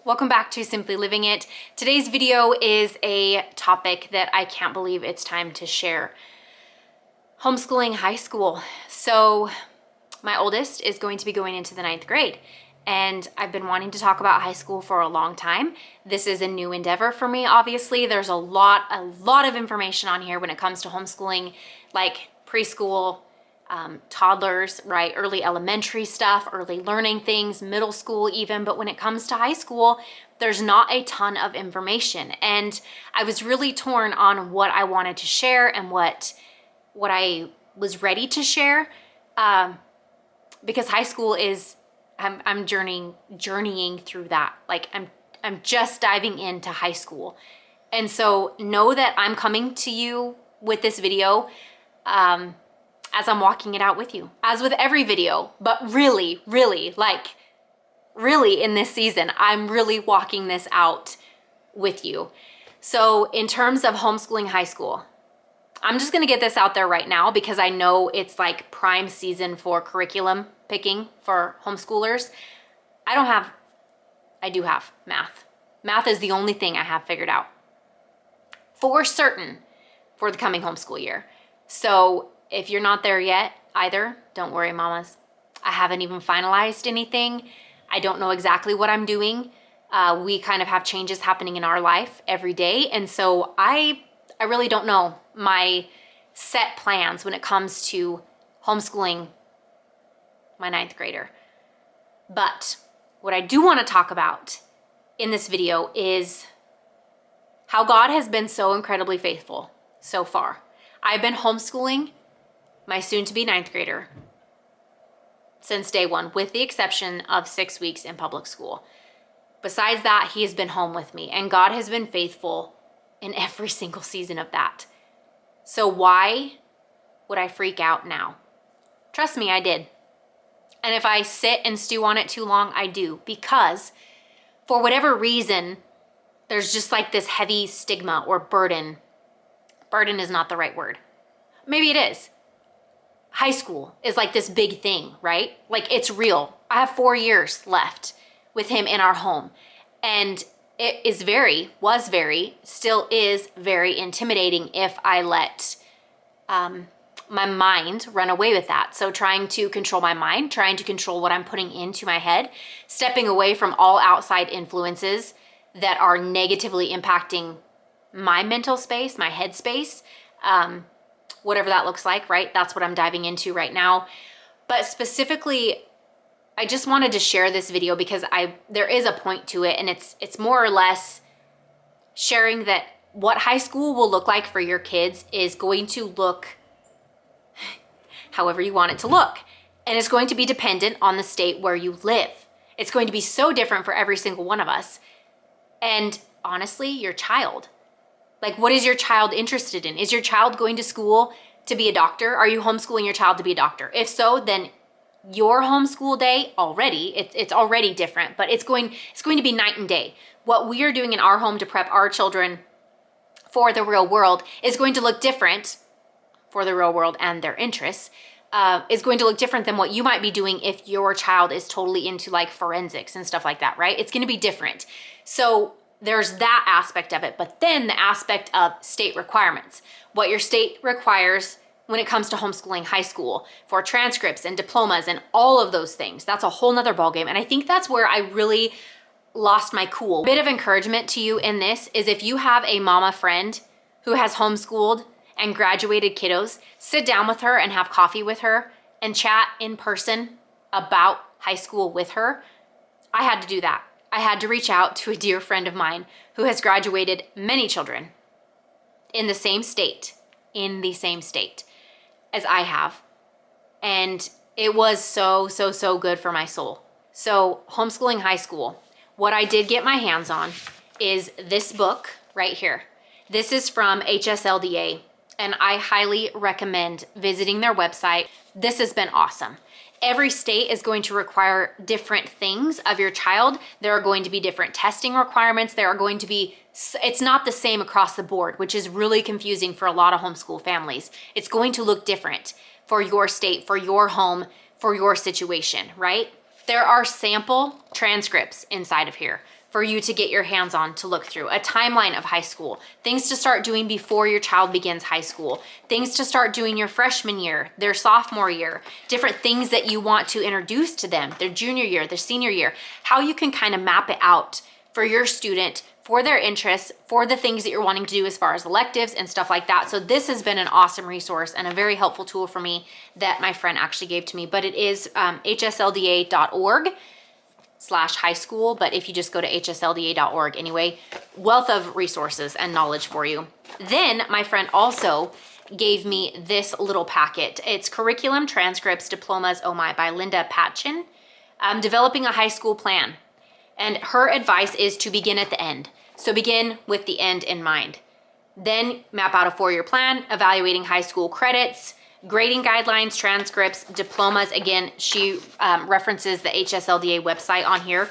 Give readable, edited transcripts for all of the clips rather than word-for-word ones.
welcome back to Simply Living It. Today's video is a topic that I can't believe it's time to share. Homeschooling high school. So my oldest is going to be going into the 9th grade, and I've been wanting to talk about high school for a long time. This is a new endeavor for me, obviously. There's a lot of information on here when it comes to homeschooling, like preschool, toddlers, right? Early elementary stuff, early learning things, middle school even. But when it comes to high school, there's not a ton of information. And I was really torn on what I wanted to share and what I was ready to share. Because high school is, I'm journeying through that. Like I'm just diving into high school. And so know that I'm coming to you with this video, as I'm walking it out with you, as with every video, but really in this season, I'm really walking this out with you. So in terms of homeschooling high school, I'm just gonna get this out there right now because I know it's like prime season for curriculum picking for homeschoolers. I do have math. Math is the only thing I have figured out for certain for the coming homeschool year. So if you're not there yet either, don't worry, mamas. I haven't even finalized anything. I don't know exactly what I'm doing. We kind of have changes happening in our life every day. And so I really don't know my set plans when it comes to homeschooling my 9th grader. But what I do want to talk about in this video is how God has been so incredibly faithful so far. I've been homeschooling my soon-to-be 9th grader since day one, with the exception of 6 weeks in public school. Besides that, he has been home with me, and God has been faithful in every single season of that. So why would I freak out now? Trust me, I did. And if I sit and stew on it too long, I do, because for whatever reason, there's just like this heavy stigma or burden. Burden is not the right word. Maybe it is. High school is like this big thing, right? Like it's real. I have 4 years left with him in our home. And it is still is very intimidating if I let my mind run away with that. So trying to control my mind, trying to control what I'm putting into my head, stepping away from all outside influences that are negatively impacting my mental space, my head space, whatever that looks like, right? That's what I'm diving into right now. But specifically, I just wanted to share this video because there is a point to it, and it's more or less sharing that what high school will look like for your kids is going to look however you want it to look. And it's going to be dependent on the state where you live. It's going to be so different for every single one of us. And honestly, your child. Like, what is your child interested in? Is your child going to school to be a doctor? Are you homeschooling your child to be a doctor? If so, then your homeschool day it's already different, but it's going to be night and day. What we are doing in our home to prep our children for the real world is going to look different for the real world and their interests. Is going to look different than what you might be doing if your child is totally into like forensics and stuff like that, right? It's going to be different. So there's that aspect of it, but then the aspect of state requirements, what your state requires when it comes to homeschooling high school for transcripts and diplomas and all of those things. That's a whole nother ballgame. And I think that's where I really lost my cool. A bit of encouragement to you in this is if you have a mama friend who has homeschooled and graduated kiddos, sit down with her and have coffee with her and chat in person about high school with her. I had to do that. I had to reach out to a dear friend of mine who has graduated many children in the same state as I have. And it was so good for my soul. So homeschooling high school, what I did get my hands on is this book right here. This is from HSLDA, and I highly recommend visiting their website. This has been awesome. Every state is going to require different things of your child. There are going to be different testing requirements. It's not the same across the board, which is really confusing for a lot of homeschool families. It's going to look different for your state, for your home, for your situation, right? There are sample transcripts inside of here for you to get your hands on to look through. A timeline of high school, things to start doing before your child begins high school, things to start doing your freshman year, their sophomore year, different things that you want to introduce to them, their junior year, their senior year, how you can kind of map it out for your student, for their interests, for the things that you're wanting to do as far as electives and stuff like that. So this has been an awesome resource and a very helpful tool for me that my friend actually gave to me, but it is hslda.org/high school, but if you just go to hslda.org anyway, wealth of resources and knowledge for you. Then my friend also gave me this little packet. It's Curriculum, Transcripts, Diplomas, Oh My by Linda Patchen, developing a high school plan. And her advice is to begin at the end. So begin with the end in mind. Then map out a 4-year plan, evaluating high school credits, grading guidelines, transcripts, diplomas. Again, she references the HSLDA website on here.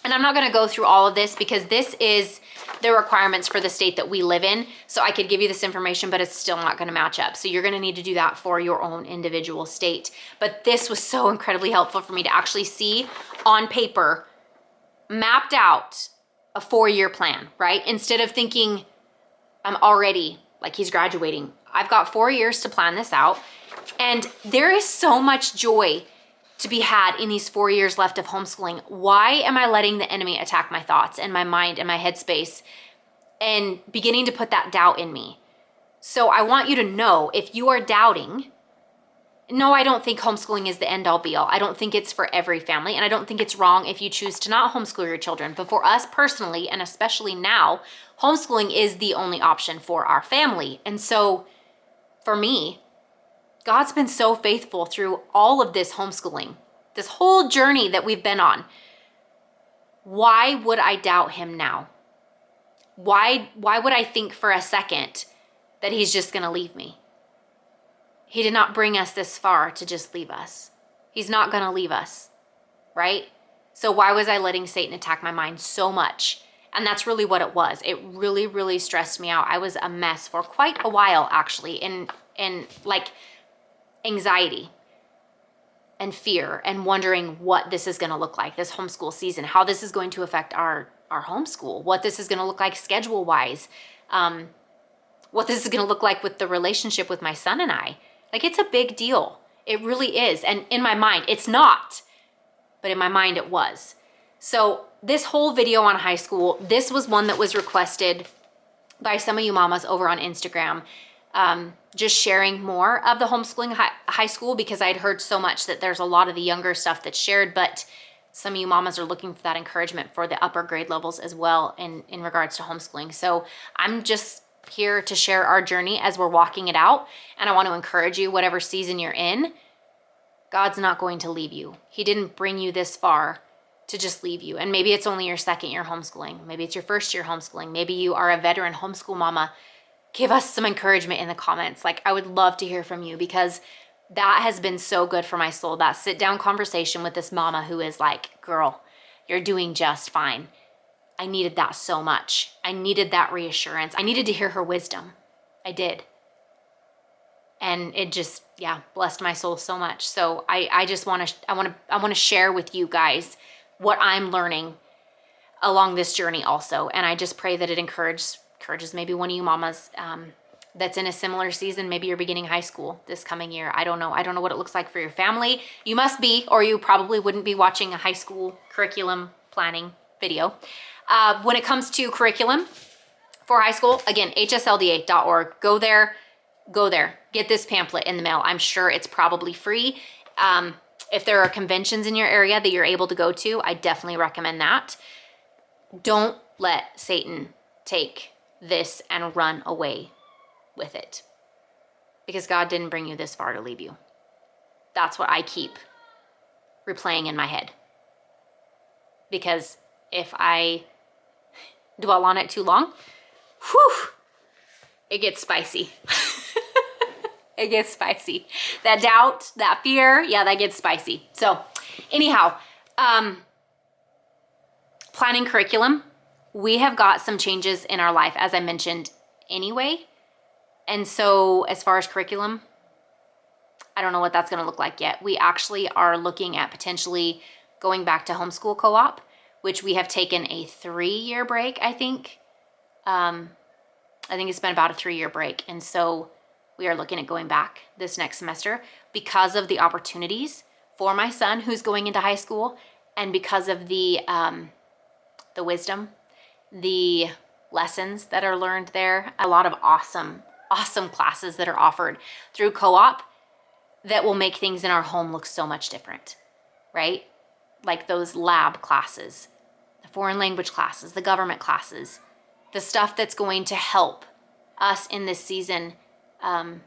And I'm not gonna go through all of this because this is the requirements for the state that we live in. So I could give you this information, but it's still not gonna match up. So you're gonna need to do that for your own individual state. But this was so incredibly helpful for me to actually see on paper, mapped out a 4-year plan, right? Instead of thinking I'm already, like he's graduating, I've got 4 years to plan this out. And there is so much joy to be had in these 4 years left of homeschooling. Why am I letting the enemy attack my thoughts and my mind and my headspace and beginning to put that doubt in me? So I want you to know, if you are doubting, no, I don't think homeschooling is the end all be all. I don't think it's for every family, and I don't think it's wrong if you choose to not homeschool your children. But for us personally, and especially now, homeschooling is the only option for our family. And so for me, God's been so faithful through all of this homeschooling, this whole journey that we've been on. Why would I doubt him now? Why would I think for a second that he's just going to leave me? He did not bring us this far to just leave us. He's not going to leave us, right? So why was I letting Satan attack my mind so much? And that's really what it was. It really, really stressed me out. I was a mess for quite a while, actually, in like anxiety and fear and wondering what this is going to look like, this homeschool season, how this is going to affect our homeschool, what this is going to look like schedule-wise, what this is going to look like with the relationship with my son and I. Like, it's a big deal. It really is. And in my mind, it's not, but in my mind it was. So this whole video on high school, this was one that was requested by some of you mamas over on Instagram, just sharing more of the homeschooling high school, because I'd heard so much that there's a lot of the younger stuff that's shared, but some of you mamas are looking for that encouragement for the upper grade levels as well in regards to homeschooling. So I'm just here to share our journey as we're walking it out. And I want to encourage you, whatever season you're in, God's not going to leave you. He didn't bring you this far to just leave you. And maybe it's only your second year homeschooling. Maybe it's your first year homeschooling. Maybe you are a veteran homeschool mama. Give us some encouragement in the comments. Like, I would love to hear from you, because that has been so good for my soul. That sit down conversation with this mama who is like, girl, you're doing just fine. I needed that so much. I needed that reassurance. I needed to hear her wisdom. I did. And it just, blessed my soul so much. So I just want to share with you guys what I'm learning along this journey also. And I just pray that it encourages maybe one of you mamas that's in a similar season. Maybe you're beginning high school this coming year. I don't know what it looks like for your family. You must be, or you probably wouldn't be watching a high school curriculum planning video. When it comes to curriculum for high school, again, hslda.org. Go there, get this pamphlet in the mail. I'm sure it's probably free. If there are conventions in your area that you're able to go to, I definitely recommend that. Don't let Satan take this and run away with it, because God didn't bring you this far to leave you. That's what I keep replaying in my head, because if I dwell on it too long, it gets spicy. It gets spicy. That doubt, that fear, that gets spicy. So anyhow, planning curriculum, we have got some changes in our life, as I mentioned anyway. And so as far as curriculum, I don't know what that's going to look like yet. We actually are looking at potentially going back to homeschool co-op. which we have taken a 3-year break, I think. I think it's been about a 3-year break. And so we are looking at going back this next semester because of the opportunities for my son who's going into high school, and because of the wisdom, the lessons that are learned there. A lot of awesome classes that are offered through co-op that will make things in our home look so much different, right? Like those lab classes, the foreign language classes, the government classes, the stuff that's going to help us in this season, and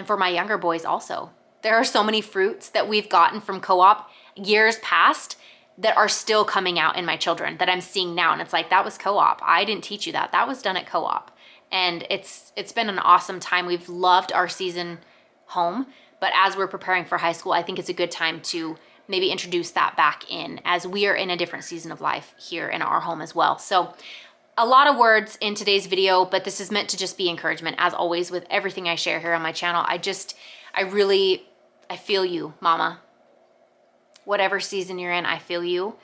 for my younger boys also. There are so many fruits that we've gotten from co-op years past that are still coming out in my children that I'm seeing now. And it's like, that was co-op. I didn't teach you that. That was done at co-op. And it's been an awesome time. We've loved our season home. But as we're preparing for high school, I think it's a good time to maybe introduce that back in, as we are in a different season of life here in our home as well. So a lot of words in today's video, but this is meant to just be encouragement, as always, with everything I share here on my channel. I feel you, mama. Whatever season you're in, I feel you.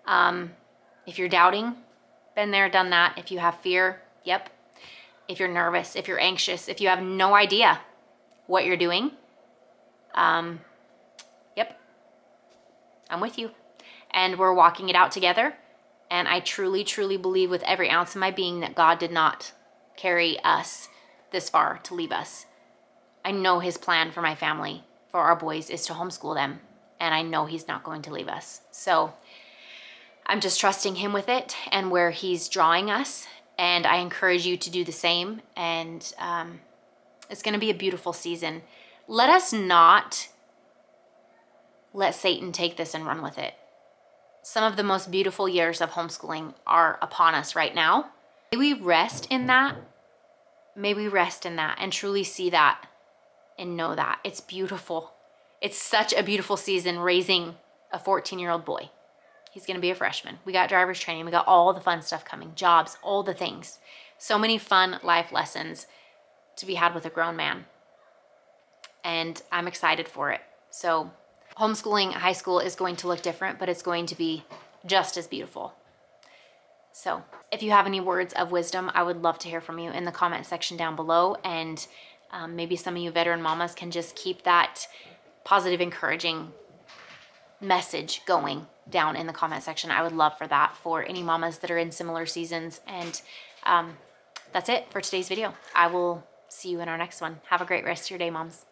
If you're doubting, been there, done that. If you have fear, yep. If you're nervous, if you're anxious, if you have no idea what you're doing, yep, I'm with you. And we're walking it out together. And I truly, truly believe with every ounce of my being that God did not carry us this far to leave us. I know his plan for my family, for our boys, is to homeschool them. And I know he's not going to leave us. So I'm just trusting him with it and where he's drawing us. And I encourage you to do the same. And it's going to be a beautiful season. Let us not let Satan take this and run with it. Some of the most beautiful years of homeschooling are upon us right now. May we rest in that. May we rest in that and truly see that and know that. It's beautiful. It's such a beautiful season raising a 14-year-old boy. He's going to be a freshman. We got driver's training. We got all the fun stuff coming, jobs, all the things. So many fun life lessons to be had with a grown man. And I'm excited for it. So homeschooling high school is going to look different, but it's going to be just as beautiful. So if you have any words of wisdom, I would love to hear from you in the comment section down below. And maybe some of you veteran mamas can just keep that positive, encouraging message going down in the comment section. I would love for that for any mamas that are in similar seasons. And that's it for today's video. I will see you in our next one. Have a great rest of your day, moms.